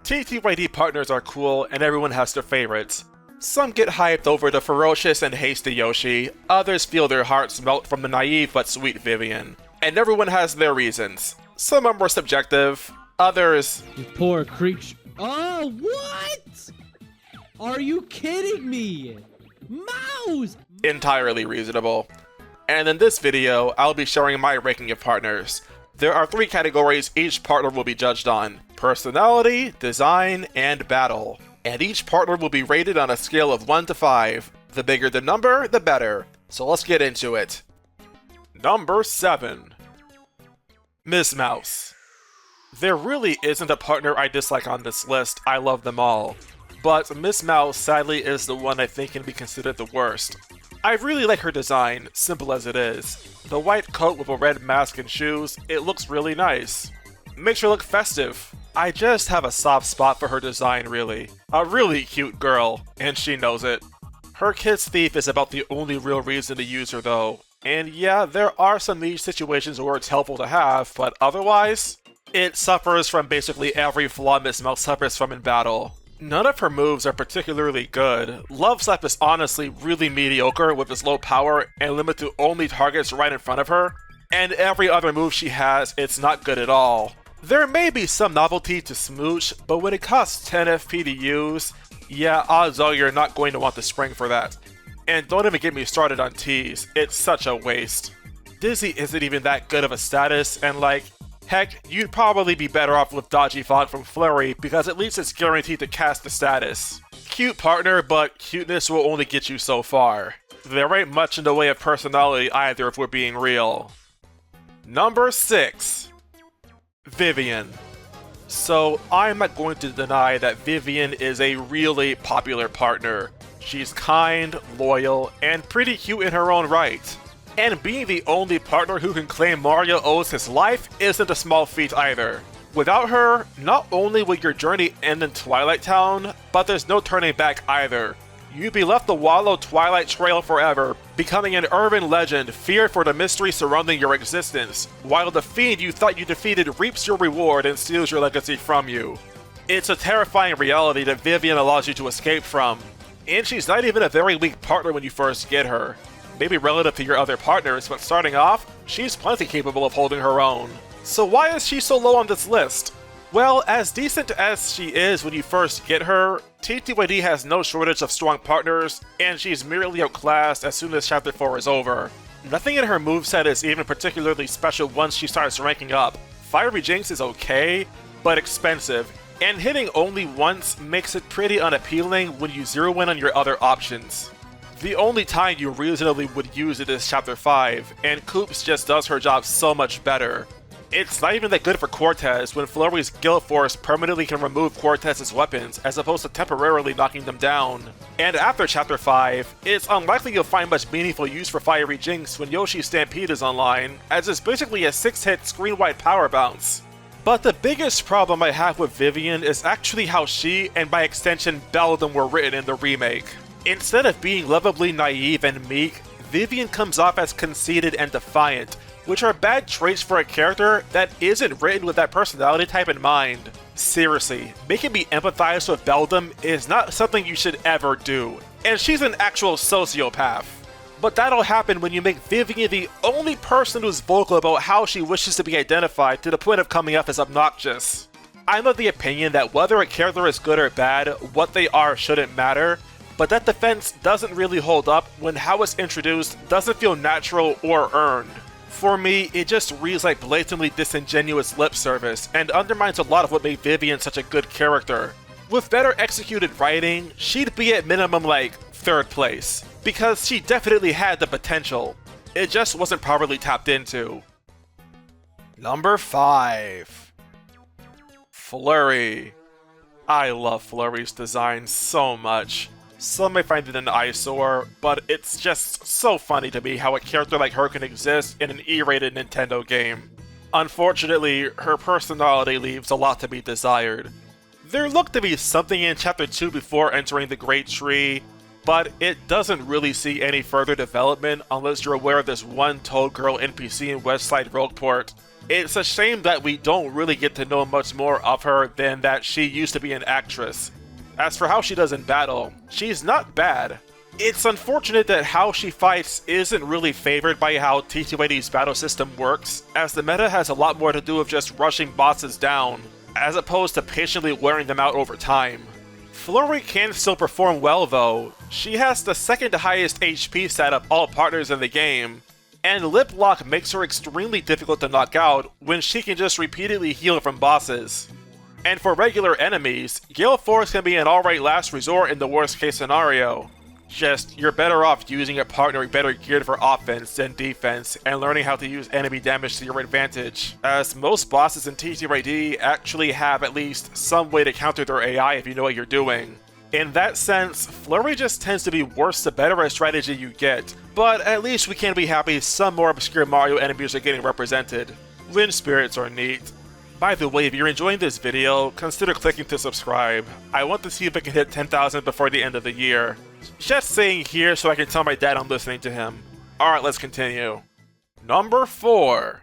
TTYD partners are cool and everyone has their favorites. Some get hyped over the ferocious and hasty Yoshi, others feel their hearts melt from the naive but sweet Vivian. And everyone has their reasons. Some are more subjective, others... You poor creature. Oh, what? Are you kidding me? Mouse! entirely reasonable. And in this video, I'll be sharing my ranking of partners. There are 3 categories each partner will be judged on: personality, design, and battle. And each partner will be rated on a scale of 1 to 5. The bigger the number, the better. So let's get into it. Number 7. Miss Mouse. There really isn't a partner I dislike on this list, I love them all. But Miss Mouse sadly is the one I think can be considered the worst. I really like her design, simple as it is. The white coat with a red mask and shoes, it looks really nice. Makes her look festive. I just have a soft spot for her design really. A really cute girl, and she knows it. Her Kiss Thief is about the only real reason to use her though. And yeah, there are some niche situations where it's helpful to have, but otherwise, it suffers from basically every flaw Miss Mouse suffers from in battle. None of her moves are particularly good. Love Slap is honestly really mediocre with its low power and limit to only targets right in front of her, and every other move she has, it's not good at all. There may be some novelty to Smooch, but when it costs 10 FP to use, yeah, odds are you're not going to want the spring for that. And don't even get me started on Tease, it's such a waste. Dizzy isn't even that good of a status, and like, heck, you'd probably be better off with Dodgy Fog from Flurry because at least it's guaranteed to cast the status. Cute partner, but cuteness will only get you so far. There ain't much in the way of personality either if we're being real. Number 6. Vivian. So I'm not going to deny that Vivian is a really popular partner. She's kind, loyal, and pretty cute in her own right. And being the only partner who can claim Mario owes his life isn't a small feat either. Without her, not only will your journey end in Twilight Town, but there's no turning back either. You'd be left to wallow Twilight Trail forever, becoming an urban legend feared for the mystery surrounding your existence, while the fiend you thought you defeated reaps your reward and steals your legacy from you. It's a terrifying reality that Vivian allows you to escape from. And she's not even a very weak partner when you first get her. Maybe relative to your other partners, but starting off, she's plenty capable of holding her own. So why is she so low on this list? Well, as decent as she is when you first get her, TTYD has no shortage of strong partners, and she's merely outclassed as soon as Chapter 4 is over. Nothing in her moveset is even particularly special once she starts ranking up. Fiery Jinx is okay, but expensive, and hitting only once makes it pretty unappealing when you zero in on your other options. The only time you reasonably would use it is Chapter 5, and Koops just does her job so much better. It's not even that good for Cortez when Flurry's Guild Force permanently can remove Cortez's weapons as opposed to temporarily knocking them down. And after Chapter 5, it's unlikely you'll find much meaningful use for Fiery Jinx when Yoshi's Stampede is online, as it's basically a 6-hit screen-wide power bounce. But the biggest problem I have with Vivian is actually how she, and by extension Beldum, were written in the remake. Instead of being lovably naive and meek, Vivian comes off as conceited and defiant, which are bad traits for a character that isn't written with that personality type in mind. Seriously, making me empathize with Beldum is not something you should ever do, and she's an actual sociopath. But that'll happen when you make Vivian the only person who's vocal about how she wishes to be identified to the point of coming off as obnoxious. I'm of the opinion that whether a character is good or bad, what they are shouldn't matter, but that defense doesn't really hold up when how it's introduced doesn't feel natural or earned. For me, it just reads like blatantly disingenuous lip service, and undermines a lot of what made Vivian such a good character. With better executed writing, she'd be at minimum like 3rd place, because she definitely had the potential. It just wasn't properly tapped into. Number 5. Flurry. I love Flurry's design so much. Some may find it an eyesore, but it's just so funny to me how a character like her can exist in an E-rated Nintendo game. Unfortunately, her personality leaves a lot to be desired. There looked to be something in Chapter 2 before entering the Great Tree, but it doesn't really see any further development unless you're aware of this one Toad Girl NPC in Westside Rogueport. It's a shame that we don't really get to know much more of her than that she used to be an actress. As for how she does in battle, she's not bad. It's unfortunate that how she fights isn't really favored by how TT80's battle system works, as the meta has a lot more to do with just rushing bosses down, as opposed to patiently wearing them out over time. Flurry can still perform well though. She has the second highest HP stat of all partners in the game, and Lip Lock makes her extremely difficult to knock out when she can just repeatedly heal from bosses. And for regular enemies, Gale Force can be an alright last resort in the worst case scenario. Just, you're better off using a partner better geared for offense than defense, and learning how to use enemy damage to your advantage, as most bosses in TT80 actually have at least some way to counter their AI if you know what you're doing. In that sense, Flurry just tends to be worse the better a strategy you get, but at least we can be happy some more obscure Mario enemies are getting represented. Wind Spirits are neat. By the way, if you're enjoying this video, consider clicking to subscribe. I want to see if I can hit 10,000 before the end of the year. Just saying here so I can tell my dad I'm listening to him. Alright, let's continue. Number 4.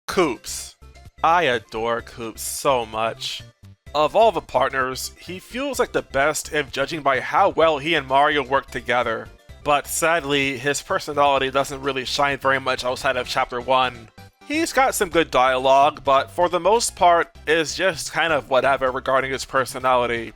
Koops. I adore Koops so much. Of all the partners, he feels like the best if judging by how well he and Mario work together. But sadly, his personality doesn't really shine very much outside of Chapter 1. He's got some good dialogue, but for the most part, is just kind of whatever regarding his personality.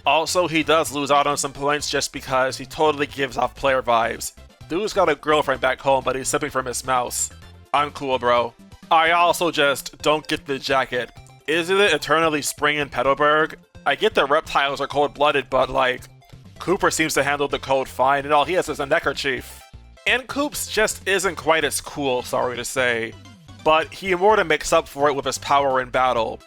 Also, he does lose out on some points just because he totally gives off player vibes. Dude's got a girlfriend back home, but he's sipping from his mouse. Uncool, bro. I also just don't get the jacket. Isn't it eternally spring in Petalburg? I get the reptiles are cold-blooded, but like, Cooper seems to handle the cold fine, and all he has is a neckerchief. And Koops just isn't quite as cool, sorry to say. But he more than makes up for it with his power in battle.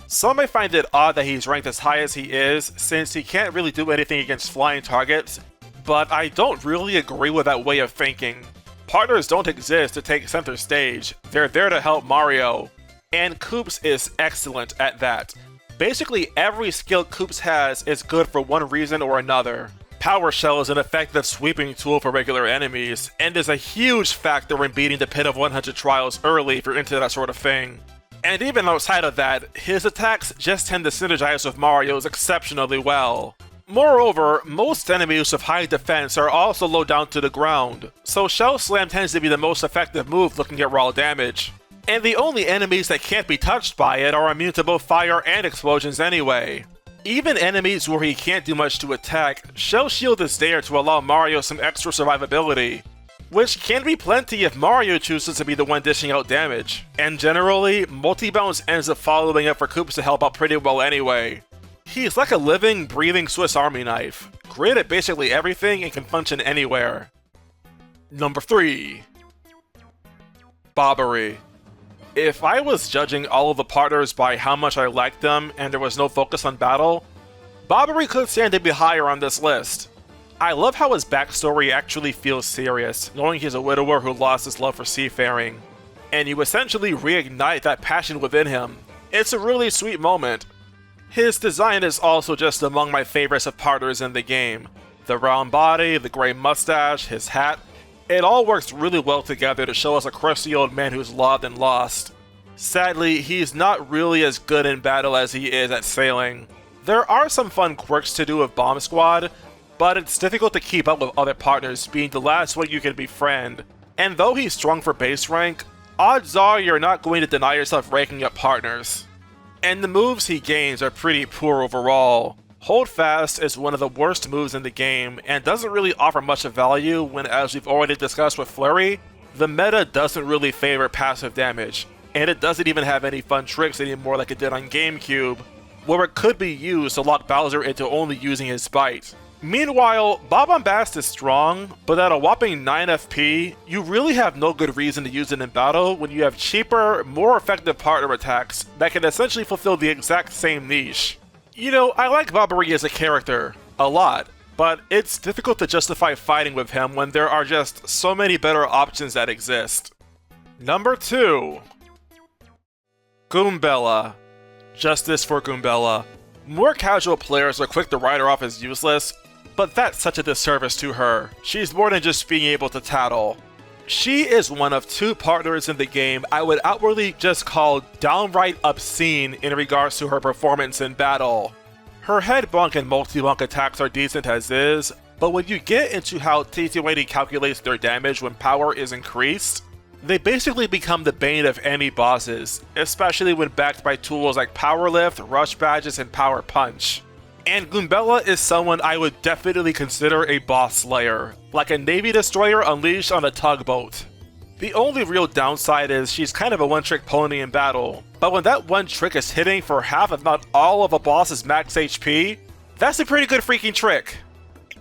Some may find it odd that he's ranked as high as he is, since he can't really do anything against flying targets, but I don't really agree with that way of thinking. Partners don't exist to take center stage, they're there to help Mario. And Koops is excellent at that. Basically every skill Koops has is good for one reason or another. Power Shell is an effective sweeping tool for regular enemies, and is a huge factor in beating the Pit of 100 Trials early if you're into that sort of thing. And even outside of that, his attacks just tend to synergize with Mario's exceptionally well. Moreover, most enemies with high defense are also low down to the ground, so Shell Slam tends to be the most effective move looking at raw damage. And the only enemies that can't be touched by it are immune to both fire and explosions anyway. Even enemies where he can't do much to attack, Shell Shield is there to allow Mario some extra survivability, which can be plenty if Mario chooses to be the one dishing out damage. And generally, Multi-Bounce ends up following up for Koops to help out pretty well anyway. He's like a living, breathing Swiss Army knife, great at basically everything and can function anywhere. Number 3. Bobbery. If I was judging all of the partners by how much I liked them and there was no focus on battle, Bobbery could stand to be higher on this list. I love how his backstory actually feels serious, knowing he's a widower who lost his love for seafaring. And you essentially reignite that passion within him. It's a really sweet moment. His design is also just among my favorites of partners in the game. The round body, the grey mustache, his hat, it all works really well together to show us a crusty old man who's loved and lost. Sadly, he's not really as good in battle as he is at sailing. There are some fun quirks to do with Bomb Squad, but it's difficult to keep up with other partners being the last one you can befriend. And though he's strong for base rank, odds are you're not going to deny yourself ranking up partners. And the moves he gains are pretty poor overall. Hold Fast is one of the worst moves in the game and doesn't really offer much of value when, as we've already discussed with Flurry, the meta doesn't really favor passive damage, and it doesn't even have any fun tricks anymore like it did on GameCube, where it could be used to lock Bowser into only using his bite. Meanwhile, Bob-Omb is strong, but at a whopping 9 FP, you really have no good reason to use it in battle when you have cheaper, more effective partner attacks that can essentially fulfill the exact same niche. You know, I like Bobbery as a character, a lot, but it's difficult to justify fighting with him when there are just so many better options that exist. Number 2. Goombella. Justice for Goombella. More casual players are quick to write her off as useless, but that's such a disservice to her. She's more than just being able to tattle. She is one of 2 partners in the game I would outwardly just call downright obscene in regards to her performance in battle. Her head bonk and multi-bonk attacks are decent as is, but when you get into how Sixty-Jorts calculates their damage when power is increased, they basically become the bane of any bosses, especially when backed by tools like Power Lift, Rush Badges, and Power Punch. And Goombella is someone I would definitely consider a boss slayer, like a Navy Destroyer unleashed on a tugboat. The only real downside is she's kind of a one-trick pony in battle, but when that one trick is hitting for half if not all of a boss's max HP, that's a pretty good freaking trick.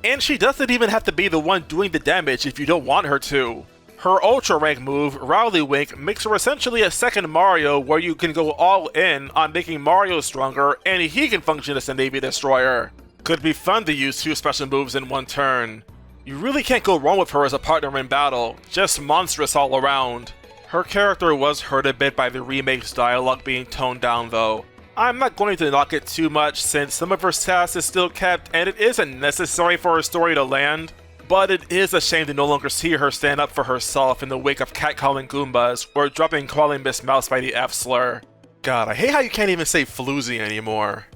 And she doesn't even have to be the one doing the damage if you don't want her to. Her Ultra Rank move, Rowley Wink, makes her essentially a second Mario where you can go all in on making Mario stronger and he can function as a Navy Destroyer. Could be fun to use 2 special moves in one turn. You really can't go wrong with her as a partner in battle, just monstrous all around. Her character was hurt a bit by the remake's dialogue being toned down though. I'm not going to knock it too much since some of her sass is still kept and it isn't necessary for her story to land. But it is a shame to no longer see her stand up for herself in the wake of catcalling Goombas or dropping calling Miss Mouse by the F slur. God, I hate how you can't even say floozy anymore.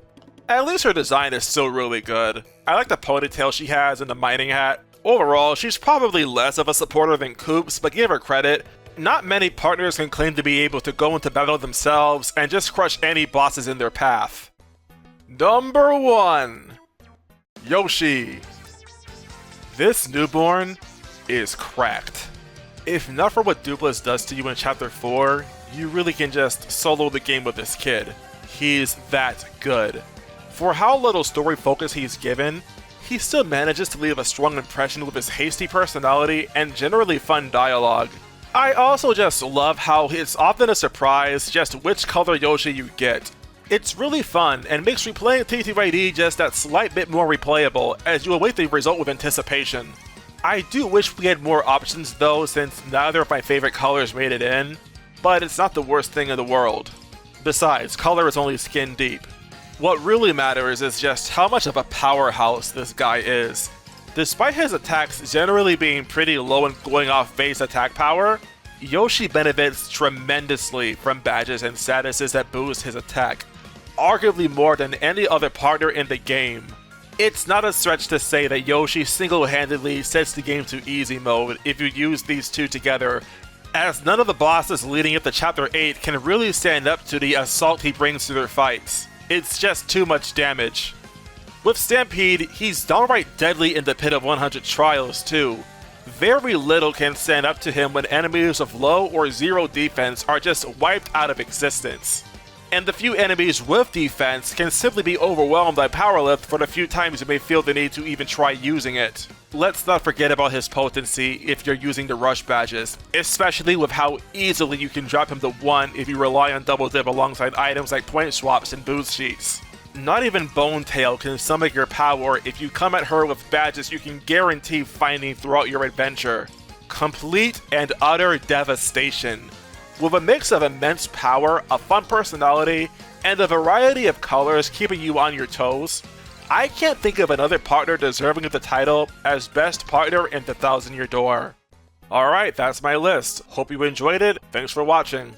At least her design is still really good. I like the ponytail she has and the mining hat. Overall, she's probably less of a supporter than Koops, but give her credit, not many partners can claim to be able to go into battle themselves and just crush any bosses in their path. Number 1. Yoshi. This newborn is cracked. If not for what Dupless does to you in Chapter 4, you really can just solo the game with this kid. He's that good. For how little story focus he's given, he still manages to leave a strong impression with his hasty personality and generally fun dialogue. I also just love how it's often a surprise just which color Yoshi you get. It's really fun and makes replaying Sixty-Jorts just that slight bit more replayable as you await the result with anticipation. I do wish we had more options though, since neither of my favorite colors made it in, but it's not the worst thing in the world. Besides, color is only skin deep. What really matters is just how much of a powerhouse this guy is. Despite his attacks generally being pretty low and going off base attack power, Yoshi benefits tremendously from badges and statuses that boost his attack, arguably more than any other partner in the game. It's not a stretch to say that Yoshi single-handedly sets the game to easy mode if you use these 2 together, as none of the bosses leading up to Chapter 8 can really stand up to the assault he brings to their fights. It's just too much damage. With Stampede, he's downright deadly in the Pit of 100 Trials too. Very little can stand up to him when enemies of low or zero defense are just wiped out of existence. And the few enemies with defense can simply be overwhelmed by Power Lift for the few times you may feel the need to even try using it. Let's not forget about his potency if you're using the Rush Badges, especially with how easily you can drop him to 1 if you rely on Double Dip alongside items like Point Swaps and Boost Sheets. Not even Bone Tail can stomach your power if you come at her with badges you can guarantee finding throughout your adventure. Complete and utter devastation. With a mix of immense power, a fun personality, and a variety of colors keeping you on your toes, I can't think of another partner deserving of the title as best partner in the 1000-Year Door. Alright, that's my list. Hope you enjoyed it. Thanks for watching.